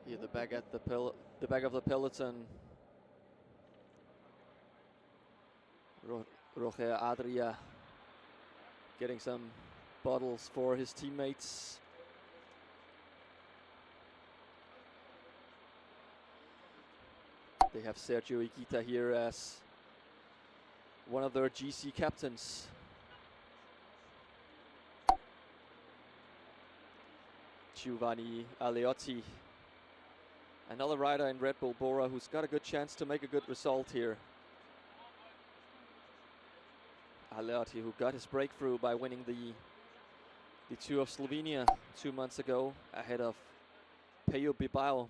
Here, the back of the peloton. Roger Adria getting some bottles for his teammates. They have Sergio Higuita here as one of their GC captains. Giovanni Aleotti, another rider in Red Bull Bora who's got a good chance to make a good result here. Aleotti, who got his breakthrough by winning the Tour of Slovenia 2 months ago ahead of Peyo Bilbao.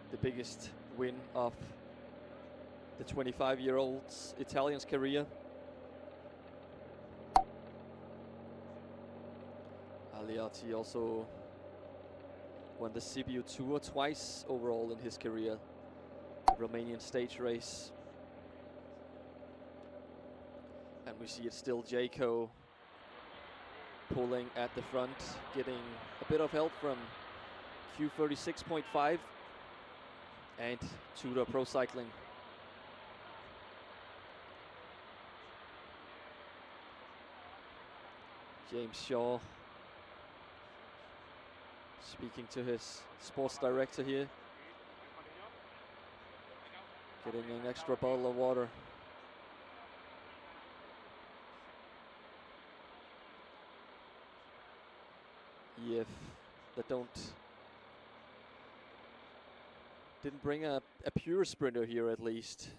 The biggest win of the 25-year-old's Italian's career. Aleotti also won the Sibiu Tour twice overall in his career, the Romanian stage race. And we see it's still Jayco pulling at the front, getting a bit of help from Q36.5 and Tudor Pro Cycling. James Shaw speaking to his sports director here, getting an extra bottle of water. EF that didn't bring a pure sprinter here, at least.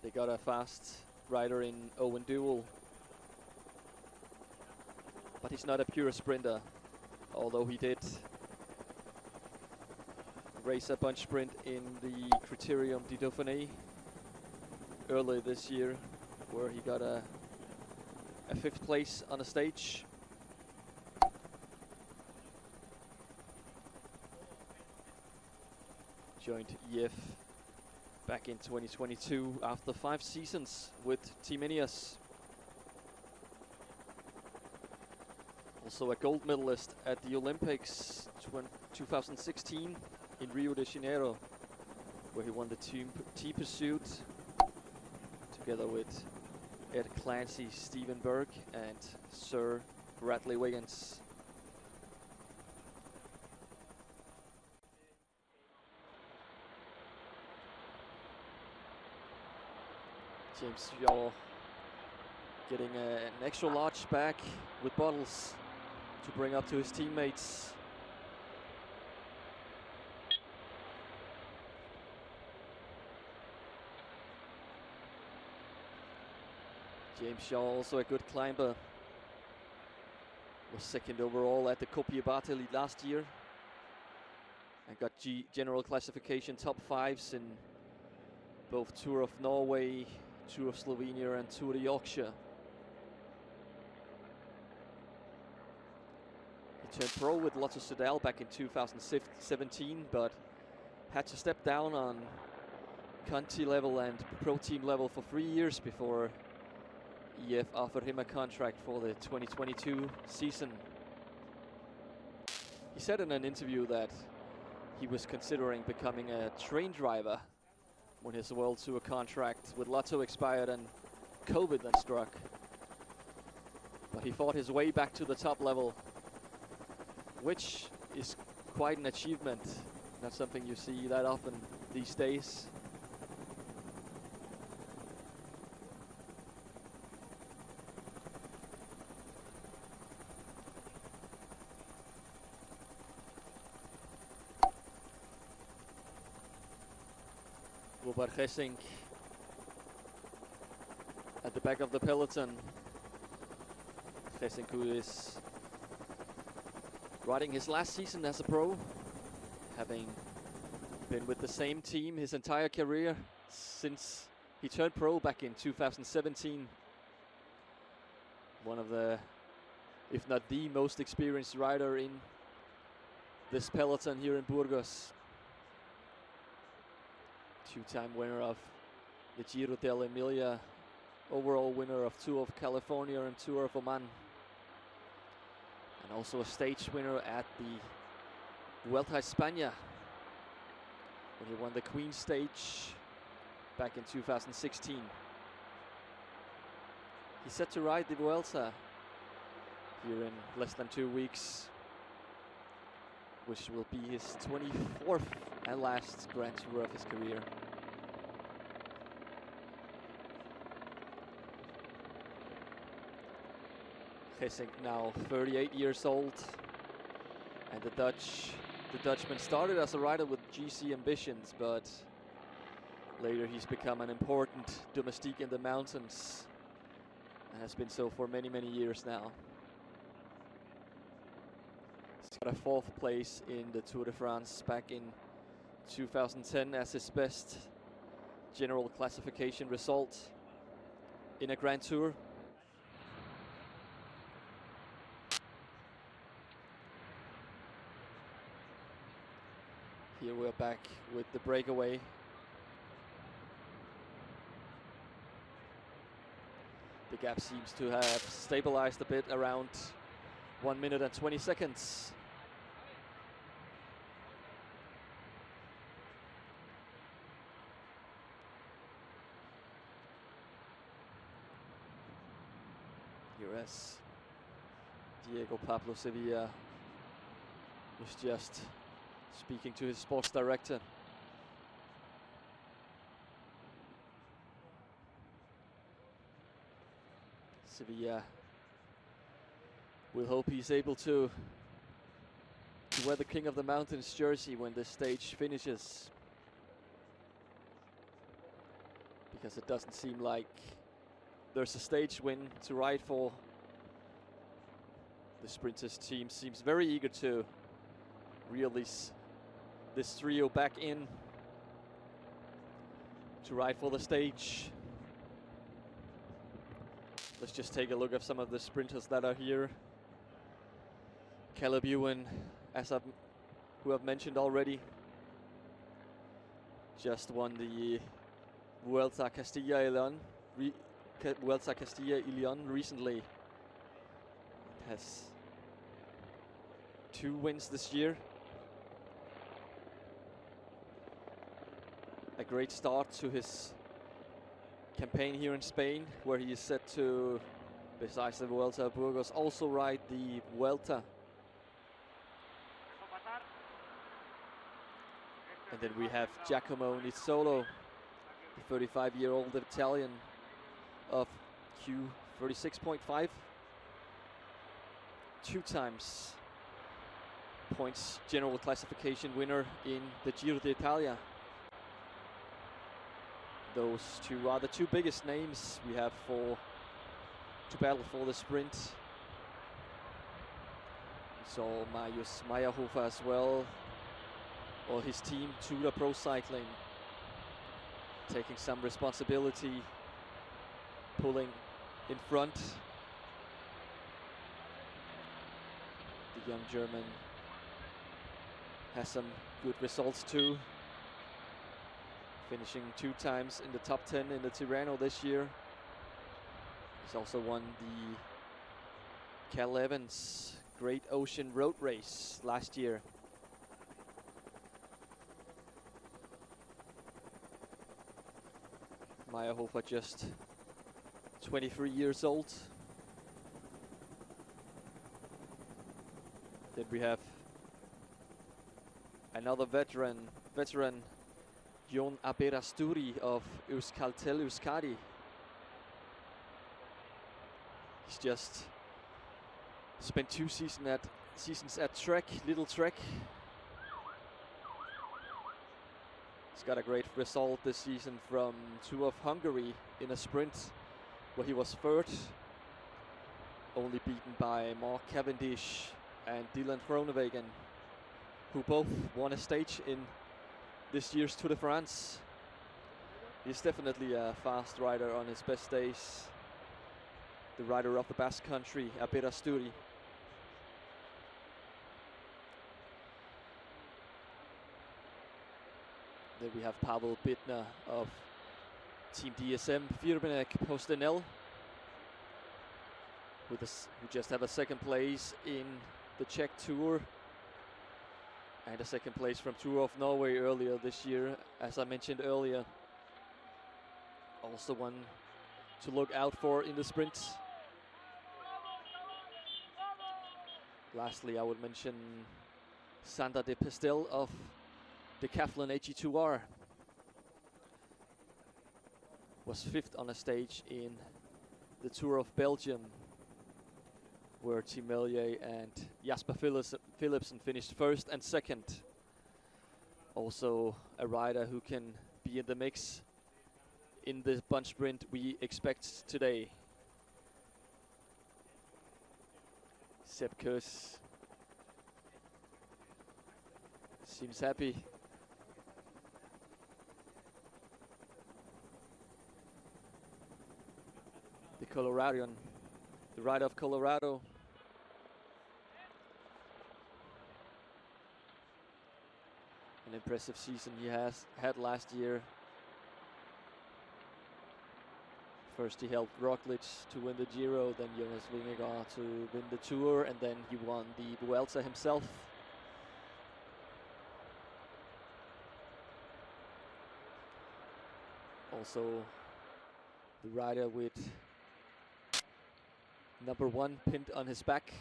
They got a fast rider in Owen Duell, but he's not a pure sprinter, although he did race a bunch sprint in the Critérium du Dauphiné earlier this year, where he got a 5th place on a stage. Joined EF back in 2022 after 5 seasons with Team Ineos. Also a gold medalist at the Olympics 2016 in Rio de Janeiro, where he won the team pursuit together with Ed Clancy, Stephen Berg and Sir Bradley Wiggins. James Shaw getting an extra large bag with bottles to bring up to his teammates. James Shaw, also a good climber, was 2nd overall at the Coppi Bartali last year and got general classification top 5s in both Tour of Norway, Tour of Slovenia and Tour de Yorkshire. He turned pro with Lotto Soudal back in 2017, but had to step down on Conti level and pro team level for 3 years before EF offered him a contract for the 2022 season. He said in an interview that he was considering becoming a train driver when his World Tour contract with Lotto expired and COVID then struck. But he fought his way back to the top level, which is quite an achievement. Not something you see that often these days. Robert Gesink at the back of the peloton. Gesink, who is riding his last season as a pro, having been with the same team his entire career since he turned pro back in 2017. One of the, if not the most experienced rider in this peloton here in Burgos. 2-time winner of the Giro dell'Emilia, overall winner of Tour of California and Tour of Oman. and also a stage winner at the Vuelta España when he won the Queen stage back in 2016. He's set to ride the Vuelta here in less than 2 weeks, which will be his 24th and last Grand Tour of his career. Gesink now 38 years old, and the Dutchman started as a rider with GC ambitions, but later he's become an important domestique in the mountains and has been so for many, many years now. He's got a 4th place in the Tour de France back in 2010 as his best general classification result in a Grand Tour. Here we're back with the breakaway. The gap seems to have stabilized a bit around 1 minute and 20 seconds. Here as Diego Pablo Sevilla was just speaking to his sports director. Sevilla will hope he's able to wear the King of the Mountains jersey when this stage finishes, because it doesn't seem like there's a stage win to ride for. The sprinters team seems very eager to reel this trio back in to ride for the stage. Let's just take a look at some of the sprinters that are here. Caleb Ewan, who I've mentioned already, just won the Vuelta Castilla y León recently. It has 2 wins this year. A great start to his campaign here in Spain, where he is set to, besides the Vuelta Burgos, also ride the Vuelta. And then we have Giacomo Nizzolo, the 35-year-old Italian of Q36.5. 2 times points general classification winner in the Giro d'Italia. Those 2 are the 2 biggest names we have to battle for the sprint. We saw Marius Meyerhofer as well, or his team, Tudor Pro Cycling, taking some responsibility, pulling in front. The young German has some good results too, finishing 2 times in the top 10 in the Tirreno this year. He's also won the Cal Evans Great Ocean Road Race last year. Meyerhofer just 23 years old. Then we have another veteran Jon Aberasturi of Euskaltel Euskadi. He's just spent 2 seasons at Trek, Little Trek. He's got a great result this season from Tour of Hungary in a sprint where he was 3rd, only beaten by Mark Cavendish and Dylan Groenewegen, who both won a stage in this year's Tour de France. He's definitely a fast rider on his best days. The rider of the Basque Country, Aberasturi. Then we have Pavel Bittner of Team DSM Firmenich Postenel. who just have a second place in the Czech Tour and a second place from Tour of Norway earlier this year, as I mentioned earlier. Also one to look out for in the sprint. Lastly, I would mention Sander de Pestel of Decathlon AG2R. Was 5th on a stage in the Tour of Belgium, where Tim Merlier and Jasper Philipsen finished 1st and 2nd. Also a rider who can be in the mix in the bunch sprint we expect today. Sepp Kuss seems happy. The Coloradian, the rider of Colorado. An impressive season he has had last year. First he helped Roglic to win the Giro, then Jonas Vingegaard to win the Tour, and then he won the Vuelta himself. Also the rider with number 1 pinned on his back.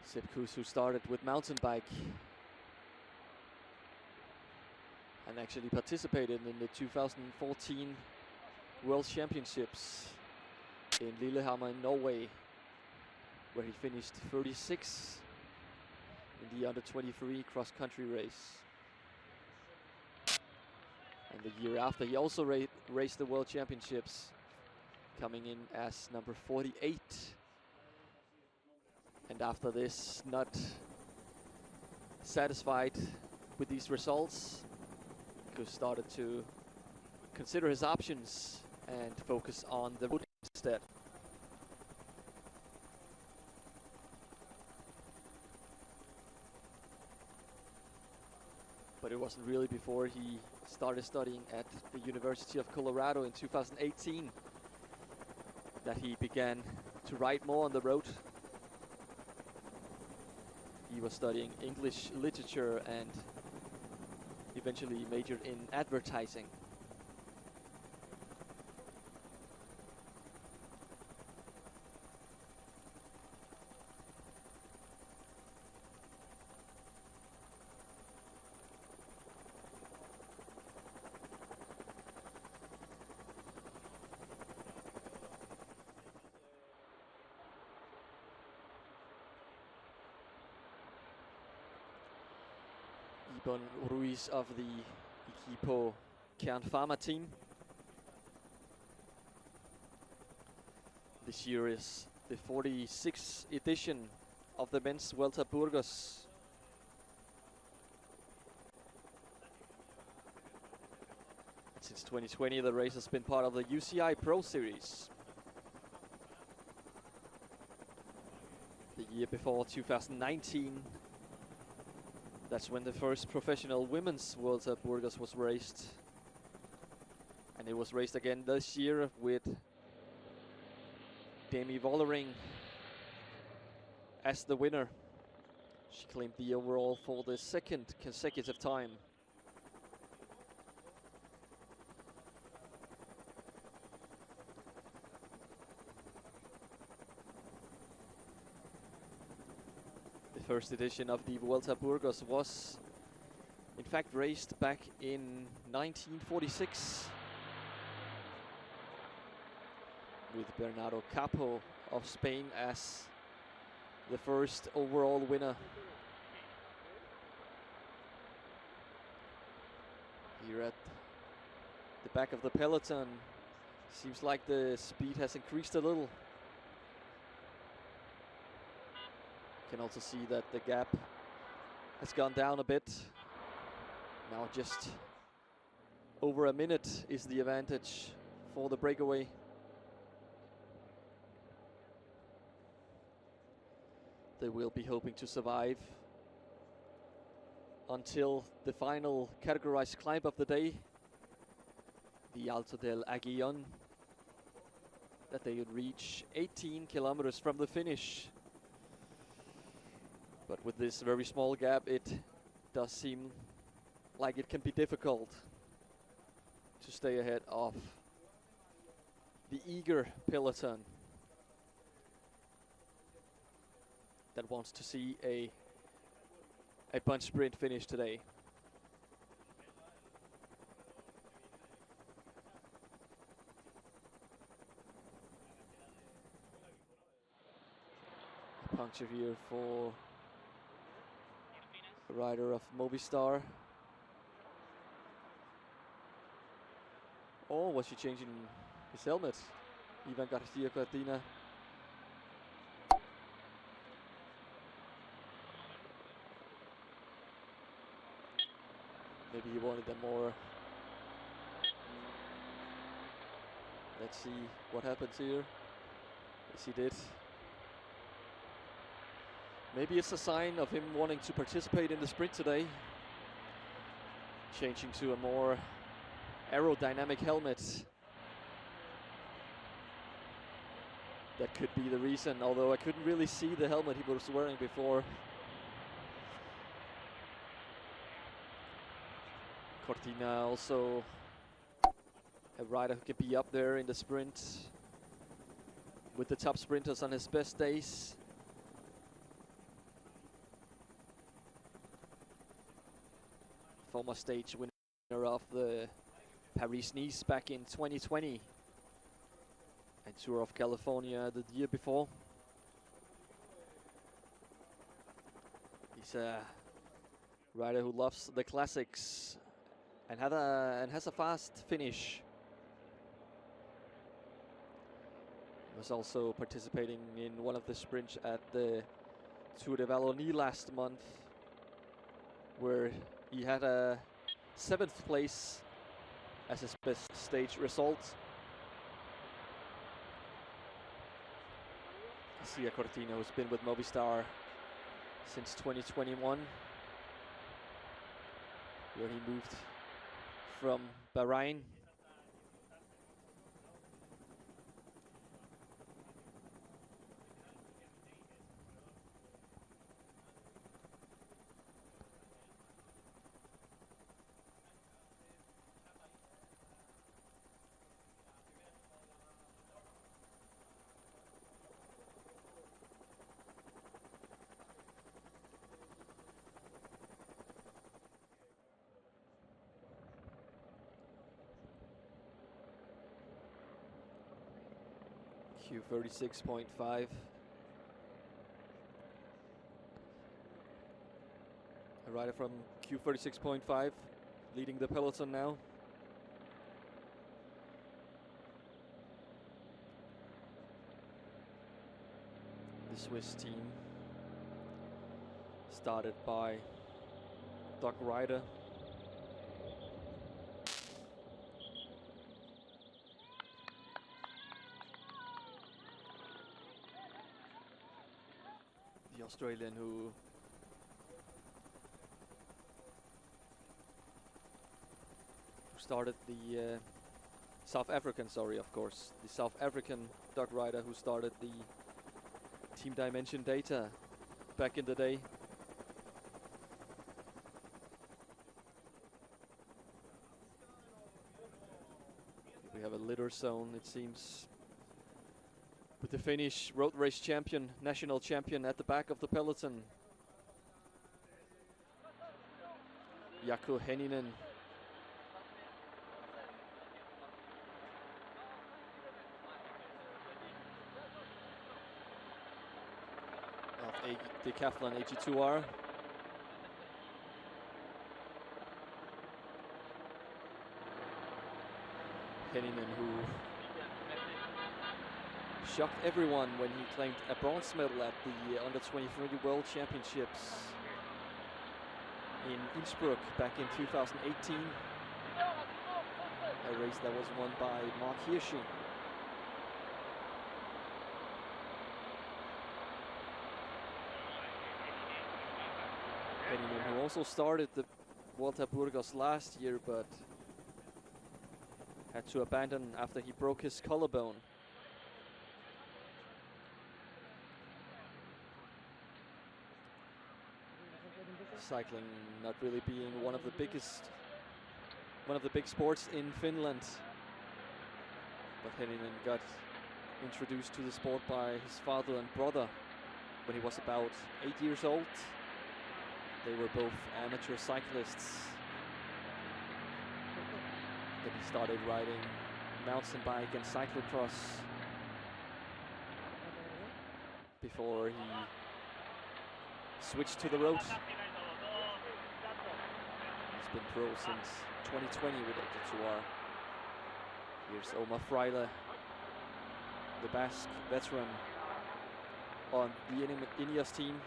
Sepp Kuss, who started with mountain bike and actually participated in the 2014 World Championships in Lillehammer in Norway, where he finished 36 in the under-23 cross-country race. And the year after, he also raced the World Championships, coming in as number 48. And after this, not satisfied with these results, Kuss started to consider his options and focus on the road instead. But it wasn't really before he started studying at the University of Colorado in 2018 that he began to ride more on the road. He was studying English literature and eventually majored in advertising. Ibon Ruiz of the Equipo Kern Pharma team. This year is the 46th edition of the men's Vuelta Burgos. Since 2020, the race has been part of the UCI Pro Series. The year before, 2019, that's when the first professional women's Vuelta Burgos was raced. And it was raced again this year with Demi Vollering as the winner. She claimed the overall for the 2nd consecutive time. The first edition of the Vuelta Burgos was in fact raced back in 1946 with Bernardo Capo of Spain as the first overall winner. Here at the back of the peloton, seems like the speed has increased a little. You can also see that the gap has gone down a bit. Now just Over a minute is the advantage for the breakaway. They will be hoping to survive until the final categorized climb of the day, the Alto del Aguillon, that they would reach 18 kilometers from the finish. But with this very small gap, it does seem like it can be difficult to stay ahead of the eager peloton that wants to see a bunch sprint finish today. A puncture here for the rider of Movistar. Or was he changing his helmet? Ivan Garcia Cortina. Maybe he wanted them more. Let's see what happens here. Yes, he did. Maybe it's a sign of him wanting to participate in the sprint today. Changing to a more aerodynamic helmet. That could be the reason, although I couldn't really see the helmet he was wearing before. Cortina also a rider who can be up there in the sprint with the top sprinters on his best days. Former stage winner of the Paris-Nice back in 2020 and Tour of California the year before. He's a rider who loves the classics and has a fast finish. He was also participating in one of the sprints at the Tour de Wallonie last month, where he had a 7th place as his best stage result. Garcia Cortina, who's been with Movistar since 2021, where he moved from Bahrain. Q36.5. A rider from Q36.5 leading the peloton now. The Swiss team started by Doug Ryder. The Australian who started the South African, of course, the South African Doug Ryder who started the Team Dimension Data back in the day. We have a litter zone, it seems, with the Finnish road race champion, national champion at the back of the peloton. Jaakko Henninen. Of Decathlon AG2R. Henninen, who shocked everyone when he claimed a bronze medal at the Under-23 World Championships in Innsbruck back in 2018. a race that was won by Mark Hirschi. Henning, who also started the Vuelta Burgos last year, but had to abandon after he broke his collarbone. Cycling not really being one of the big sports in Finland. But Henning got introduced to the sport by his father and brother when he was about 8 years old. They were both amateur cyclists. Then he started riding mountain bike and cyclocross before he switched to the road. He's been pro since 2020 with Tour. Here's Omar Fraile, the Basque veteran on the Ineos team,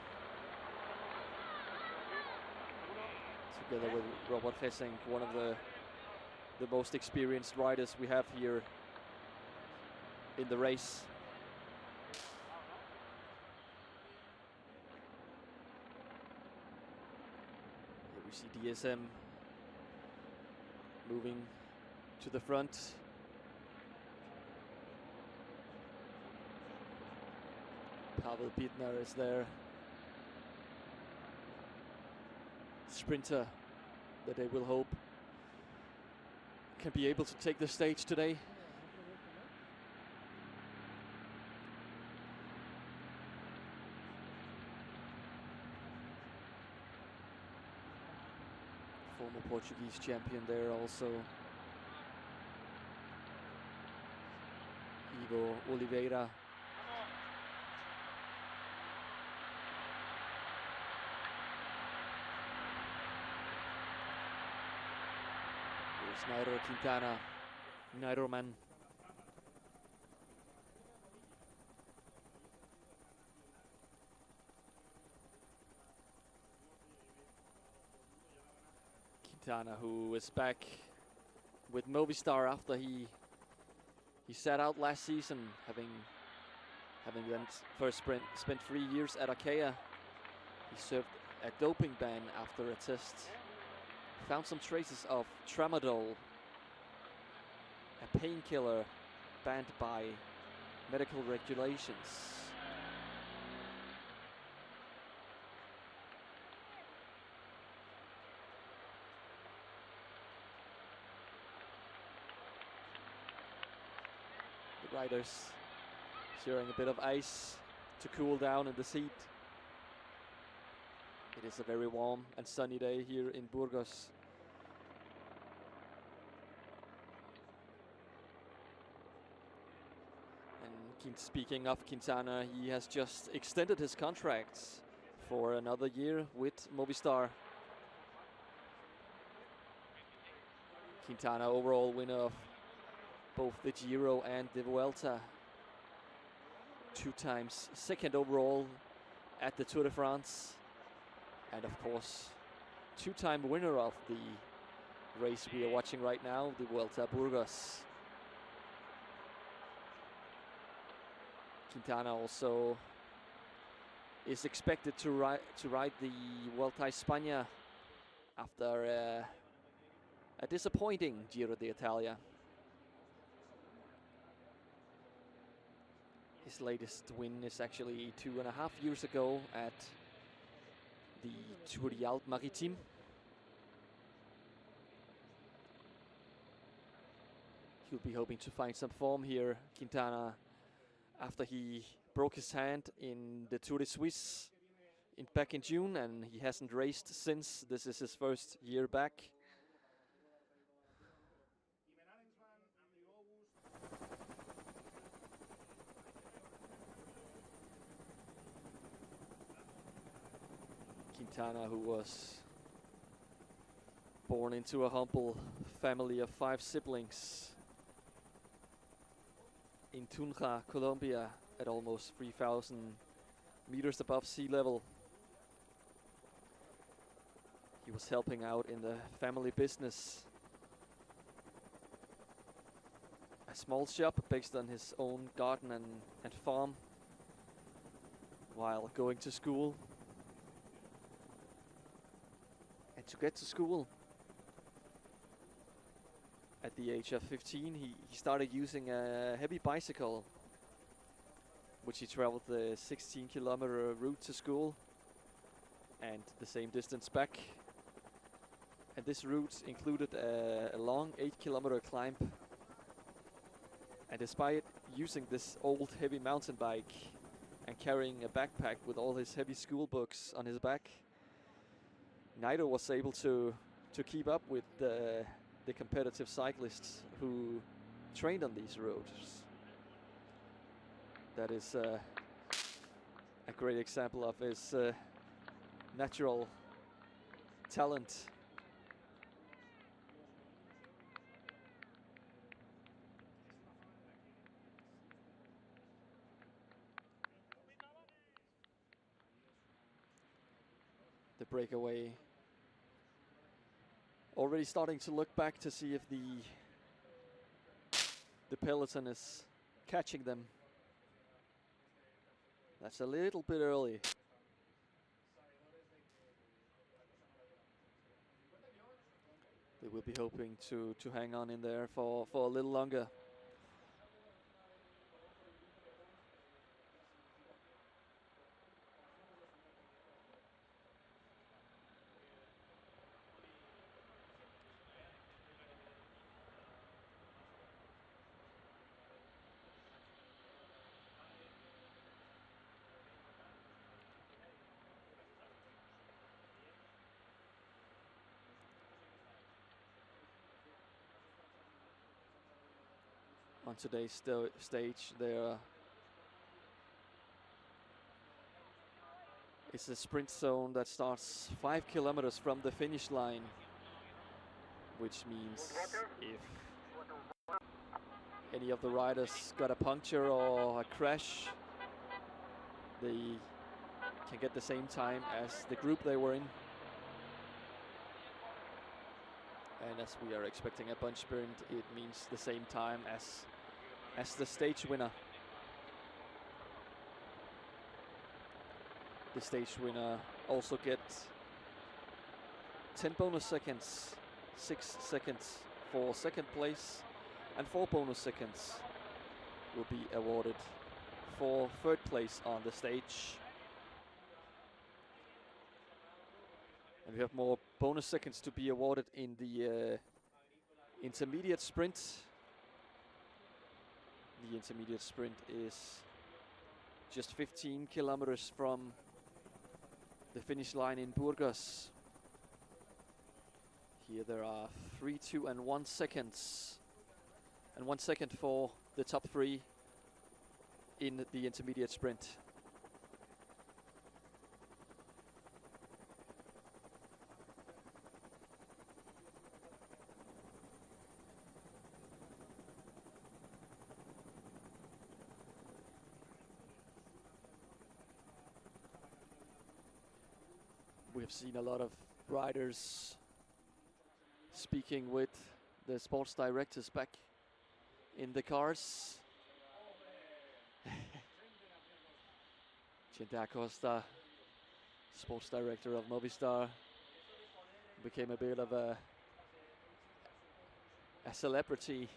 together with Robert Hessing, one of the most experienced riders we have here in the race. Here we see DSM moving to the front. Pavel Bittner is there. Sprinter that they will hope can be able to take the stage today. Former Portuguese champion there also. Ivo Oliveira. Here's Nairo Quintana, Nairo man. Quintana, who is back with Movistar after he sat out last season, having then first spent 3 years at Arkea. He served a doping ban after a test. Found some traces of tramadol, a painkiller banned by medical regulations. The riders sharing a bit of ice to cool down in the seat. It is a very warm and sunny day here in Burgos. And speaking of Quintana, he has just extended his contract for another year with Movistar. Quintana, overall winner of both the Giro and the Vuelta. 2 times second overall at the Tour de France. And of course, 2-time winner of the race we are watching right now, the Vuelta Burgos. Quintana also is expected to ride the Vuelta España after a disappointing Giro d'Italia. His latest win is actually 2.5 years ago at the Tour de Alpes-Maritimes. He'll be hoping to find some form here, Quintana, after he broke his hand in the Tour de Suisse back in June, and he hasn't raced since. This is his first year back. Quintana, who was born into a humble family of 5 siblings in Tunja, Colombia, at almost 3,000 meters above sea level. He was helping out in the family business a small shop based on his own garden and farm while going to school. And to get to school at the age of 15, he started using a heavy bicycle, which he traveled the 16-kilometer route to school and the same distance back. And this route included a long 8-kilometer climb. And despite using this old heavy mountain bike and carrying a backpack with all his heavy school books on his back, Nairo was able to keep up with the competitive cyclists who trained on these roads. That is a great example of his natural talent. The breakaway already starting to look back to see if the peloton is catching them. That's a little bit early. They will be hoping to hang on in there for a little longer. On today's stage, there is a sprint zone that starts 5 kilometers from the finish line, which means if any of the riders got a puncture or a crash, they can get the same time as the group they were in. And as we are expecting a bunch sprint, it means the same time as the stage winner. The stage winner also gets 10 bonus seconds, 6 seconds for second place, and 4 bonus seconds will be awarded for third place on the stage. And we have more bonus seconds to be awarded in the intermediate sprint. The intermediate sprint is just 15 kilometers from the finish line in Burgos. Here there are 3, 2, and 1 seconds. And 1 second for the top 3 in the intermediate sprint. We have seen a lot of riders speaking with the sports directors back in the cars. Chente Acosta, sports director of Movistar, became a bit of a celebrity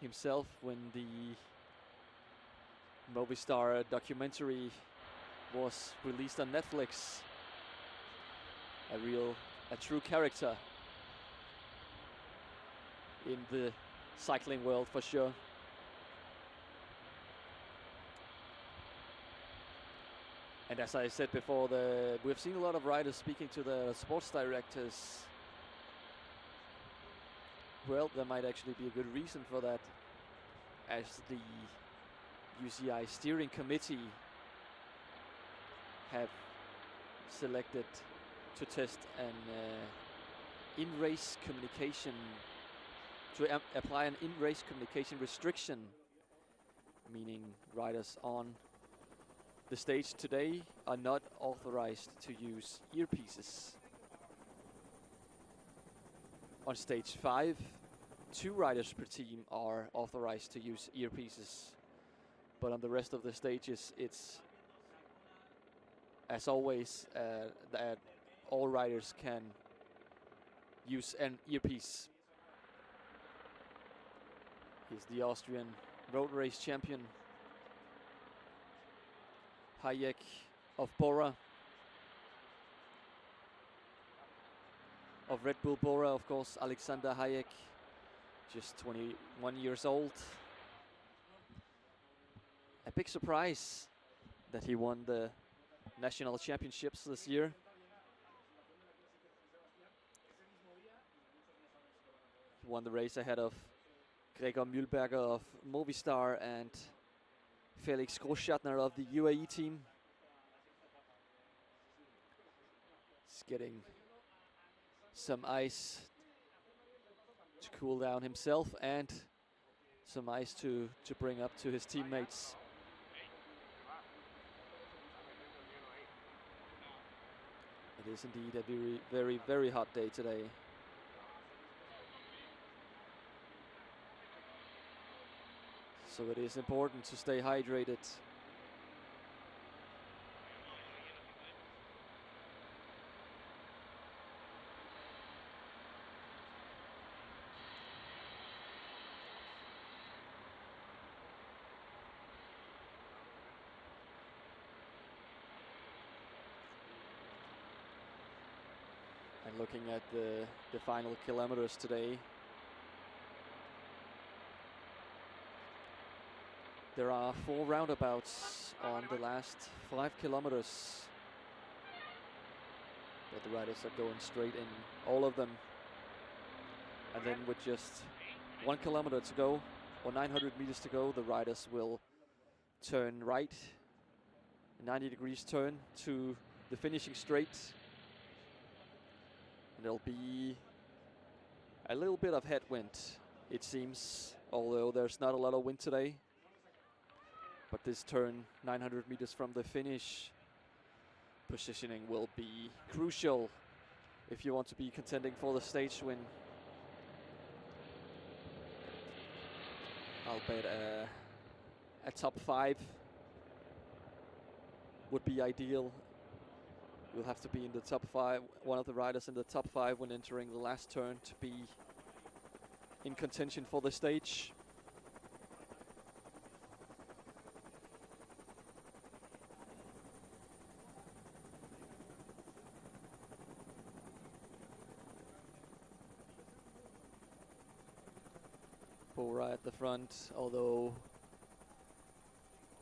himself when the Movistar documentary was released on Netflix. A true character in the cycling world for sure. And as I said before, we've seen a lot of riders speaking to the sports directors. Well, there might actually be a good reason for that, as the UCI steering committee have selected to test an in-race communication, to apply an in-race communication restriction, meaning riders on the stage today are not authorized to use earpieces. On stage 5, 2 riders per team are authorized to use earpieces. But on the rest of the stages, it's, as always, that all riders can use an earpiece. He's the Austrian road race champion, Hayek of Bora. Of Red Bull Bora, of course, Alexander Hayek, just 21 years old. A big surprise that he won the national championships this year. He won the race ahead of Gregor Mühlberger of Movistar and Felix Großschartner of the UAE team. He's getting some ice to cool down himself and some ice to bring up to his teammates. It is indeed a very, very, very hot day today. So it is important to stay hydrated. And looking at the final kilometers today, there are 4 roundabouts on the last 5 kilometers. But the riders are going straight in all of them. And then with just 1 kilometer to go, or 900 meters to go, the riders will turn right, a 90 degrees turn to the finishing straight. And there'll be a little bit of headwind, it seems, although there's not a lot of wind today. But this turn, 900 meters from the finish, positioning will be crucial if you want to be contending for the stage win. I'll bet a top 5 would be ideal. You'll have to be in the top 5, one of the riders in the top 5 when entering the last turn to be in contention for the stage. Bora at the front, although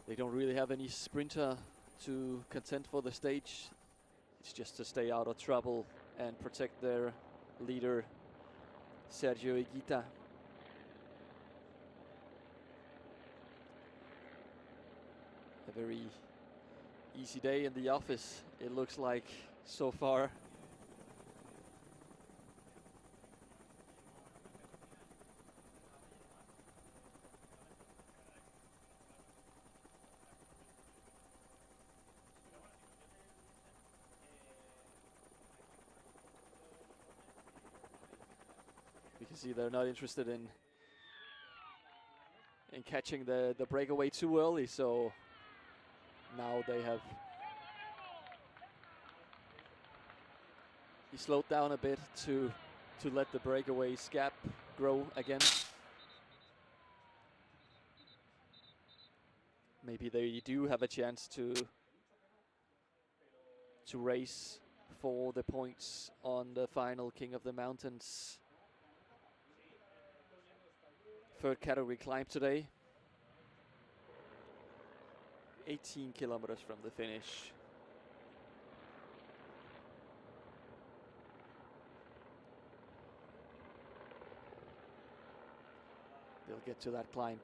they don't really have any sprinter to contend for the stage. It's just to stay out of trouble and protect their leader, Sergio Higuita. A very easy day in the office, it looks like so far. You can see they're not interested in catching the breakaway too early, so now he slowed down a bit to let the breakaway's gap grow again. Maybe they do have a chance to race for the points on the final King of the Mountains. 3rd category climb today. 18 kilometers from the finish. They'll get to that climb.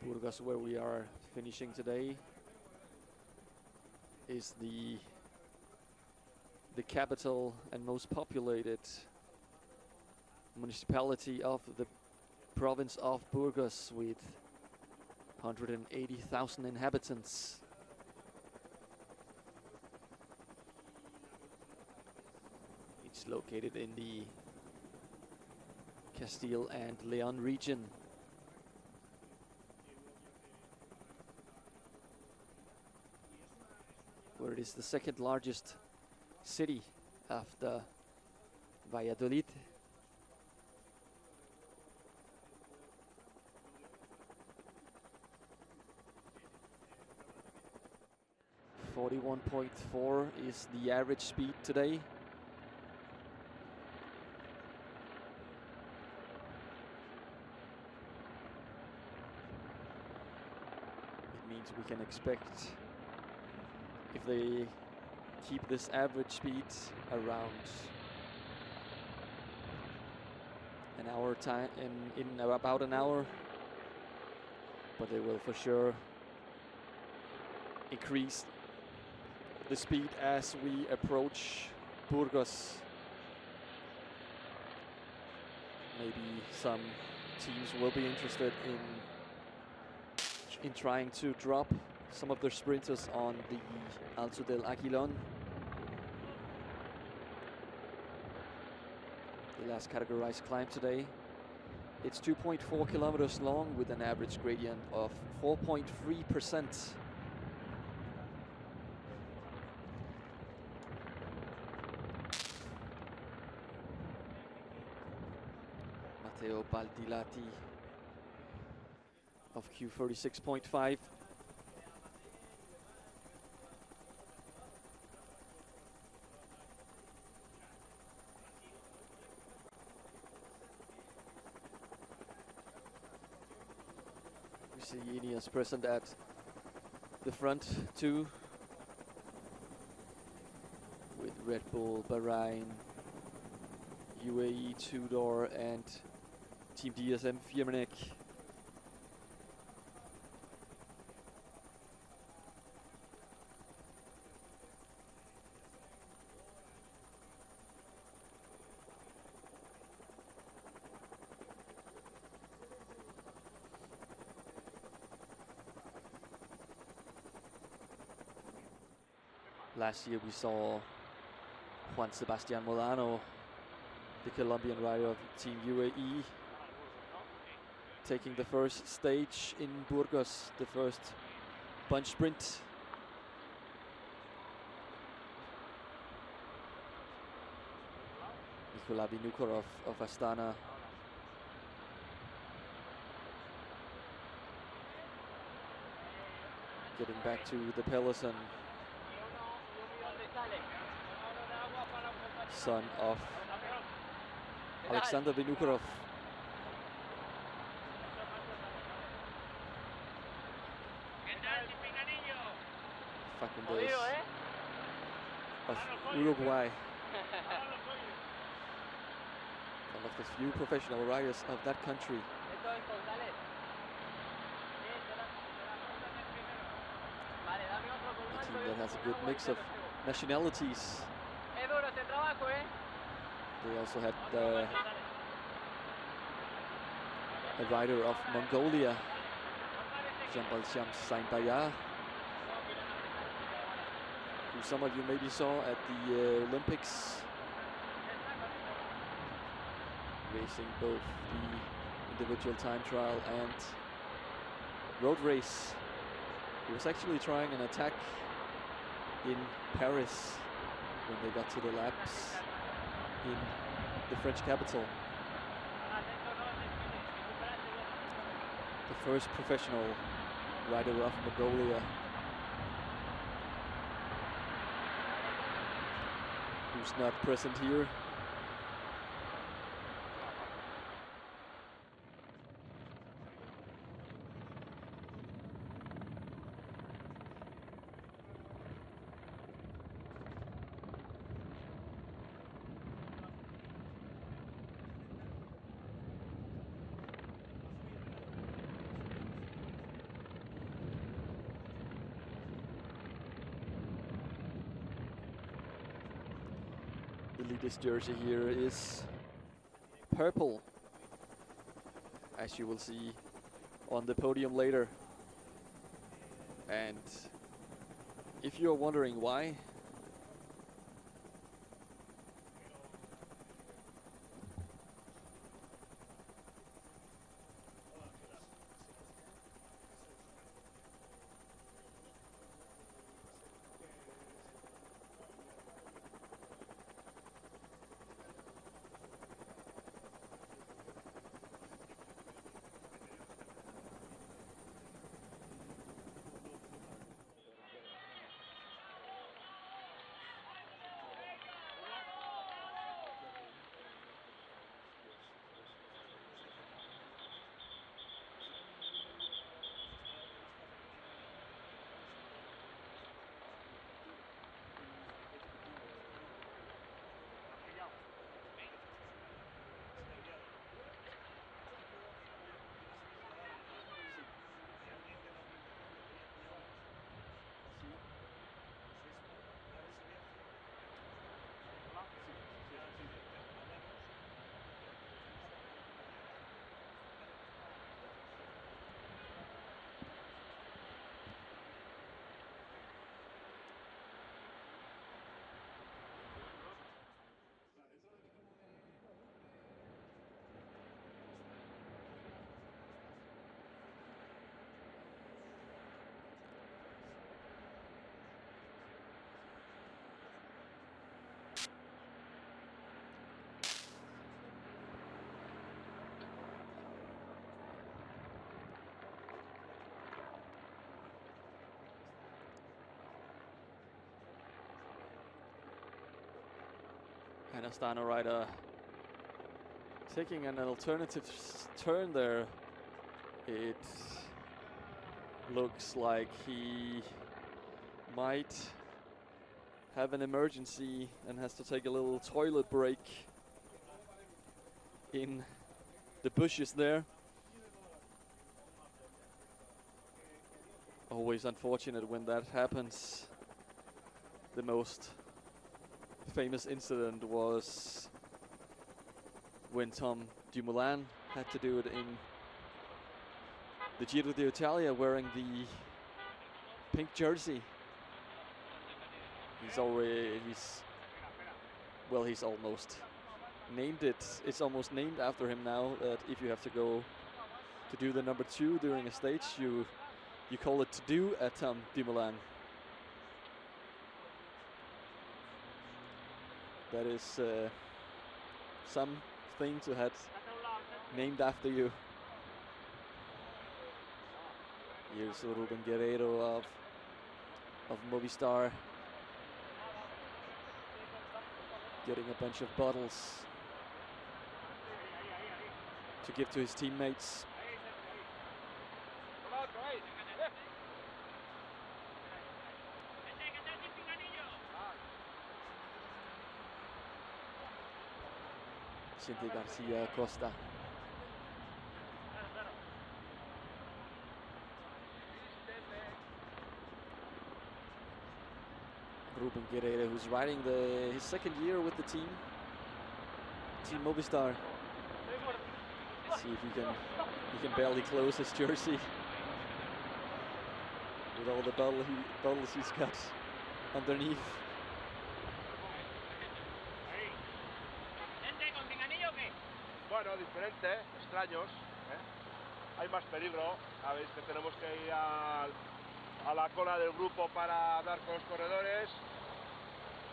Burgos, where we are finishing today. is the capital and most populated municipality of the province of Burgos, with 180,000 inhabitants. It's located in the Castile and Leon region. Where it is the second largest city after Valladolid. .4 is the average speed today. It means we can expect, if they keep this average speed around an hour time, in about an hour, but they will for sure increase the speed as we approach Burgos. Maybe some teams will be interested in trying to drop some of their sprinters on the Alto del Aguilón, the last categorized climb today. It's 2.4 kilometers long with an average gradient of 4.3%. Matteo Baldilati of Q36.5. We see Ineos present at the front too, with Red Bull, Bahrain, UAE Tudor and Team DSM Firmenich. Last year we saw Juan Sebastian Molano, the Colombian rider of Team UAE, taking the first stage in Burgos, the first bunch sprint. Nikola Vinokurov of Astana getting back to the peloton. Son of Alexander Vinokurov. Facundo of Uruguay. One of the few professional riders of that country. A team that has a good mix of nationalities. They also had a rider of Mongolia, Jean-Balsham Saint-Bayard, who some of you maybe saw at the Olympics, racing both the individual time trial and road race. He was actually trying an attack in Paris when they got to the laps in the French capital. The first professional rider of Mongolia who's not present here. The leader's jersey here is purple, as you will see on the podium later. And if you're wondering why, and Astana rider taking an alternative turn there. It looks like he might have an emergency and has to take a little toilet break in the bushes there. Always unfortunate when that happens. The most famous incident was when Tom Dumoulin had to do it in the Giro d'Italia wearing the pink jersey. He's almost named it. It's almost named after him now, that if you have to go to do the number 2 during a stage, you call it to do at Tom Dumoulin. That is something to have named after you. Here's Ruben Guerreiro of Movistar, getting a bunch of bottles to give to his teammates. Cindy Garcia Costa. Ruben Guerreiro, who's riding his second year with the team Movistar. Let's see if he can barely close his jersey with all the bottles he's got underneath. Bueno, diferente, extraños, Hay más peligro, sabéis que tenemos que ir a la cola del grupo para hablar con los corredores.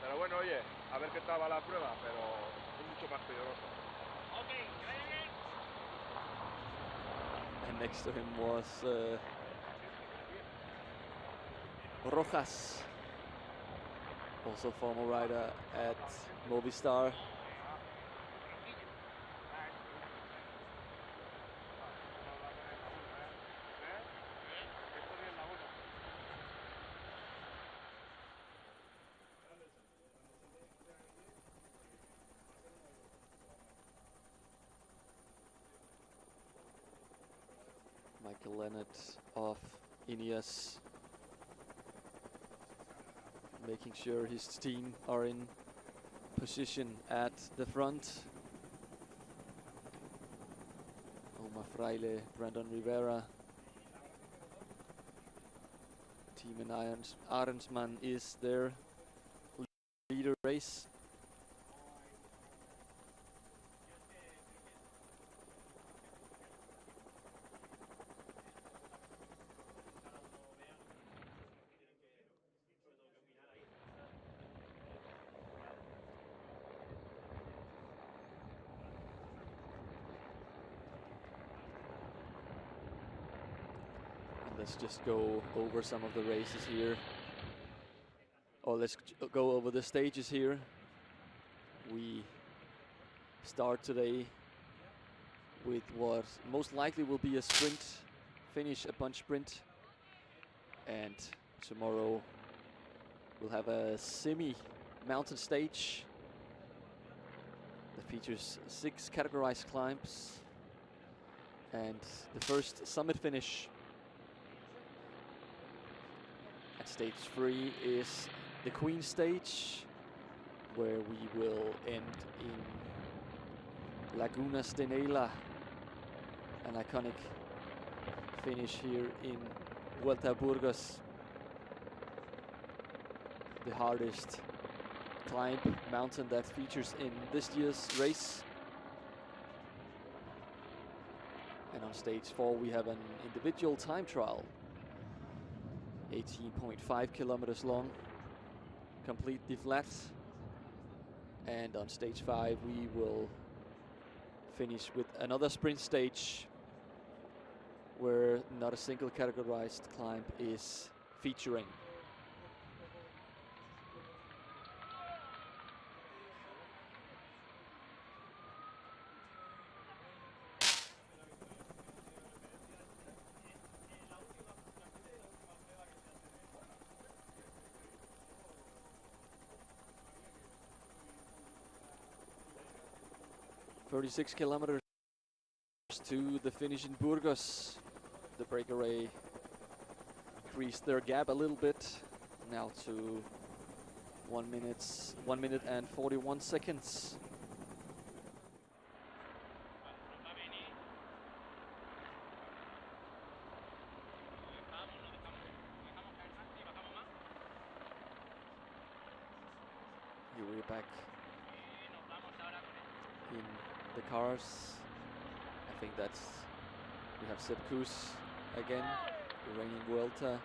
Pero bueno, oye, a ver qué tal va la prueba, pero es mucho más peligroso. And next to him was Rojas, also former rider at Movistar. Michael Leonard of Ineos, making sure his team are in position at the front. Omar Fraile, Brandon Rivera. Tiemen Arensman is their leader race. Let's just go over some of the races here. Or let's go over the stages here. We start today with what most likely will be a sprint finish, a bunch sprint. And tomorrow we'll have a semi-mountain stage that features 6 categorized climbs. And the first summit finish. Stage 3 is the Queen stage, where we will end in Lagunas de Nela, an iconic finish here in Vuelta Burgos, the hardest climb mountain that features in this year's race. And on stage 4 we have an individual time trial, 18.5 kilometers long, completely flat. And on stage 5 we will finish with another sprint stage where not a single categorized climb is featuring. "36 kilometers to the finish in Burgos." The breakaway increased their gap a little bit, now to 1 minute and 41 seconds. Here we're back in the cars. I think we have Sepp Kuss again, the reigning Vuelta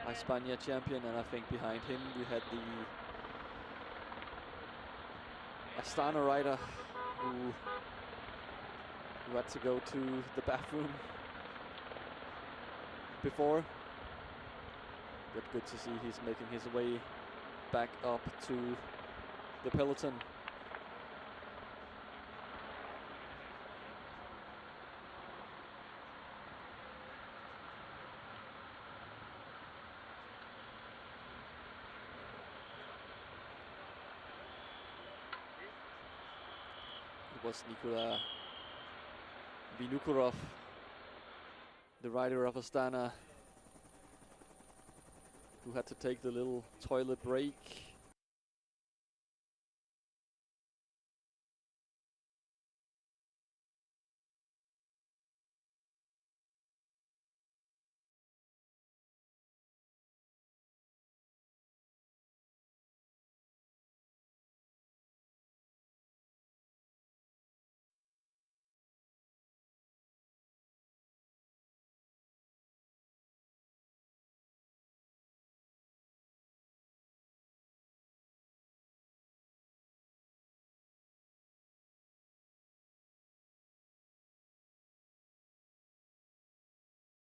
a España champion, and I think behind him we had the Astana rider who had to go to the bathroom before. But good to see he's making his way back up to the peloton. It was Nikola Vinokurov, the rider of Astana, who had to take the little toilet break